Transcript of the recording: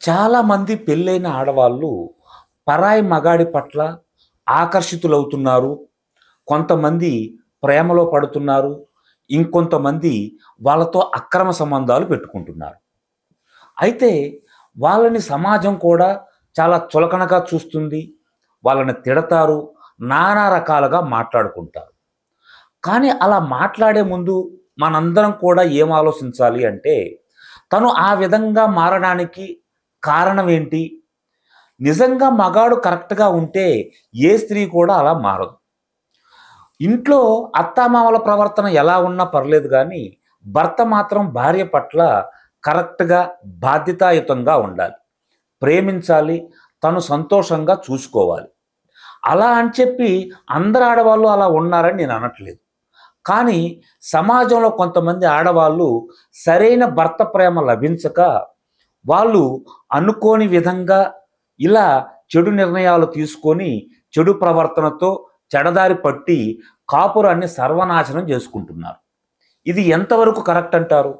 చాలామంది పెళ్ళైన ఆడవాళ్ళు పరాయి మగాడి పట్ల ఆకర్షితులవుతున్నారు. కొంతమంది ప్రేమలో పడుతున్నారు. ఇంకొంతమంది వాళ్ళతో అక్రమ సంబంధాలు పెట్టుకుంటున్నారు. అయితే వాళ్ళని సమాజం కూడా చాలా చులకనగా చూస్తుంది. వాళ్ళని తిడతారు. నానా రకాలుగా మాట్లాడుకుంటారు. కానీ అలా మాట్లాడే ముందు మనందరం కూడా ఏం ఆలోచించాలి అంటే, తను ఆ విధంగా మారడానికి కారణం ఏంటి? నిజంగా మగాడు కరెక్ట్‌గా ఉంటే ఏ స్త్రీ కూడా అలా మారదు. ఇంట్లో అత్తామామల ప్రవర్తన ఎలా ఉన్నా పర్లేదు గానీ, భర్త మాత్రం భార్య పట్ల కరెక్ట్‌గా, బాధ్యతాయుతంగా ఉండాలి. ప్రేమించాలి. తను సంతోషంగా చూసుకోవాలి. అలా అని చెప్పి అందరు ఆడవాళ్ళు అలా ఉన్నారని నేను అనట్లేదు. కానీ సమాజంలో కొంతమంది ఆడవాళ్ళు సరైన భర్త ప్రేమ లభించక, వాళ్ళు అనుకోని విధంగా ఇలా చెడు నిర్ణయాలు తీసుకొని, చెడు ప్రవర్తనతో చెడదారి పట్టి కాపురాన్ని సర్వనాశనం చేసుకుంటున్నారు. ఇది ఎంతవరకు కరెక్ట్ అంటారు?